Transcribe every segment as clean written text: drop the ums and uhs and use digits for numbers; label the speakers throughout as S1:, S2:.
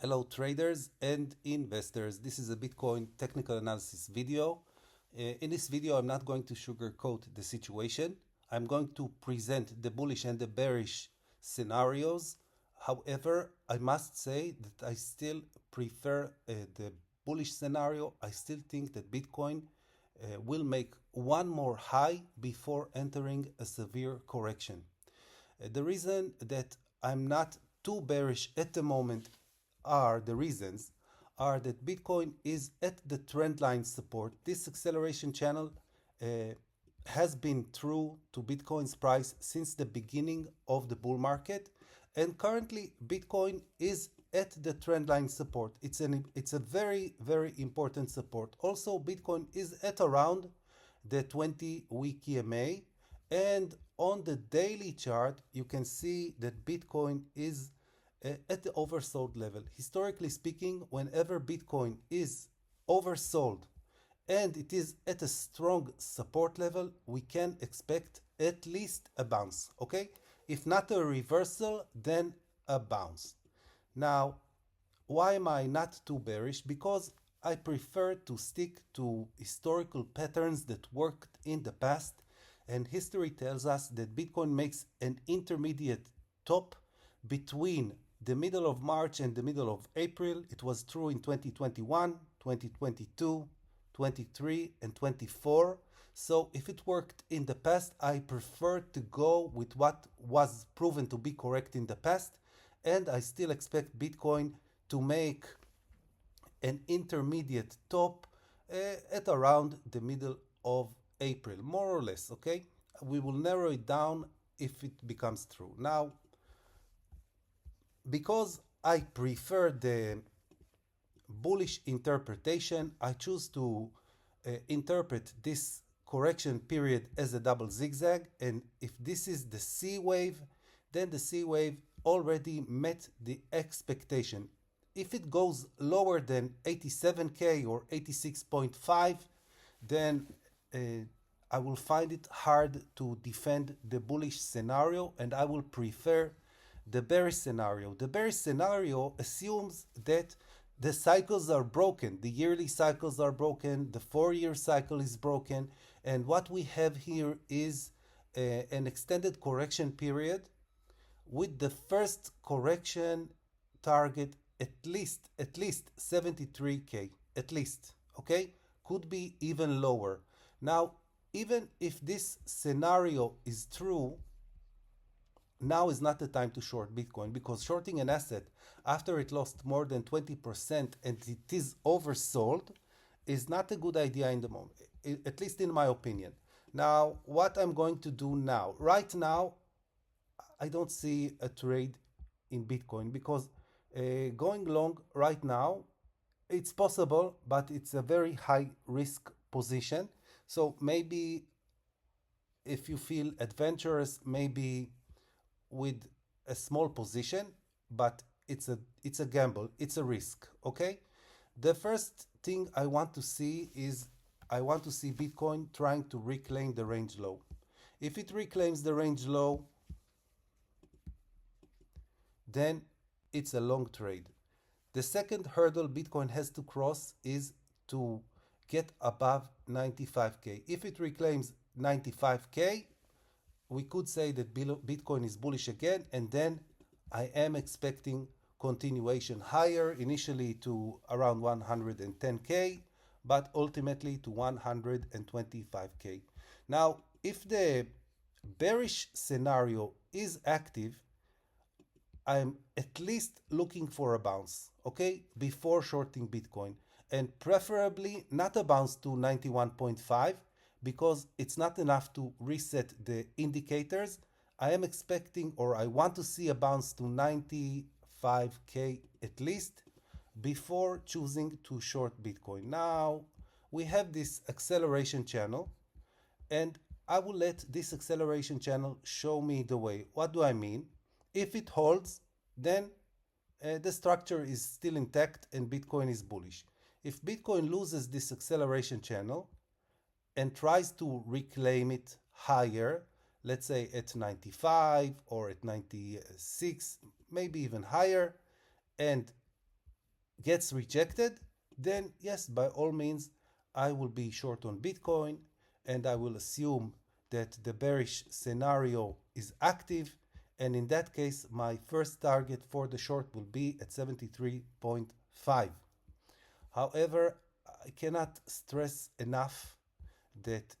S1: Hello traders and investors. This is a Bitcoin technical analysis video. In this video, I'm not going to sugarcoat the situation. I'm going to present the bullish and the bearish scenarios. However, I must say that I still prefer the bullish scenario. I still think that Bitcoin will make one more high before entering a severe correction. The reason that I'm not too bearish at the moment are that Bitcoin is at the trend line support. This acceleration channel uh, has been true to Bitcoin's price since the beginning of the bull market, and currently Bitcoin is at the trend line support. It's a very important support. Also, Bitcoin is at around the 20-week EMA, and on the daily chart you can see that Bitcoin is at the oversold level. Historically speaking, whenever Bitcoin is oversold and it is at a strong support level, we can expect at least a bounce, okay? If not a reversal, then a bounce. Now, why am I not too bearish? Because I prefer to stick to historical patterns that worked in the past, and history tells us that Bitcoin makes an intermediate top between the middle of March and the middle of April. It was true in 2021, 2022, 23, and 24. So if it worked in the past, I prefer to go with what was proven to be correct in the past, and I still expect Bitcoin to make an intermediate top at around the middle of April, more or less, okay? We will narrow it down if it becomes true. Now, because I prefer the bullish interpretation, I choose to interpret this correction period as a double zigzag. And if this is the C wave, then the C wave already met the expectation. If it goes lower than 87K or 86.5, then I will find it hard to defend the bullish scenario, and I will prefer the bearish scenario. The bearish scenario assumes that the cycles are broken. The yearly cycles are broken. The 4-year cycle is broken. And what we have here is an extended correction period with the first correction target at least 73K, at least, okay? Could be even lower. Now, even if this scenario is true, now is not the time to short Bitcoin, because shorting an asset after it lost more than 20% and it is oversold is not a good idea in the moment, at least in my opinion. Now, what I'm going to do now, right now, I don't see a trade in Bitcoin because going long right now, it's possible, but it's a very high risk position. So maybe if you feel adventurous, maybe with a small position, but it's a gamble, it's a risk, okay? The first thing I want to see is I want to see Bitcoin trying to reclaim the range low. If it reclaims the range low, then it's a long trade. The second hurdle Bitcoin has to cross is to get above 95K. If it reclaims 95K, we could say that Bitcoin is bullish again, and then I am expecting continuation higher, initially to around 110K, but ultimately to 125K. Now, if the bearish scenario is active, I'm at least looking for a bounce, okay, before shorting Bitcoin, and preferably not a bounce to 91.5, because it's not enough to reset the indicators. I am expecting, or I want to see a bounce to 95K at least before choosing to short Bitcoin. Now, we have this acceleration channel, and I will let this acceleration channel show me the way. What do I mean? If it holds, then the structure is still intact and Bitcoin is bullish. If Bitcoin loses this acceleration channel and tries to reclaim it higher, let's say at 95 or at 96, maybe even higher, and gets rejected, then yes, by all means, I will be short on Bitcoin and I will assume that the bearish scenario is active. And in that case, my first target for the short will be at 73.5. However, I cannot stress enough that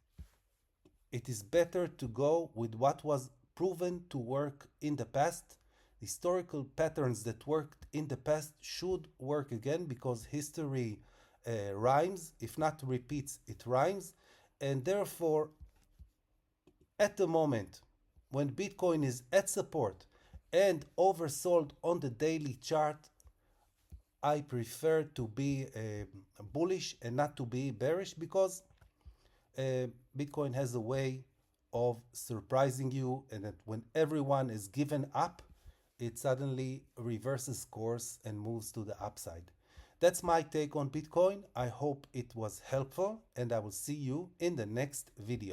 S1: it is better to go with what was proven to work in the past. Historical patterns that worked in the past should work again, because history rhymes. If not repeats, it rhymes. And therefore, at the moment when Bitcoin is at support and oversold on the daily chart, I prefer to be bullish and not to be bearish, because Bitcoin has a way of surprising you, and that when everyone is given up, it suddenly reverses course and moves to the upside. That's my take on Bitcoin. I hope it was helpful, and I will see you in the next video.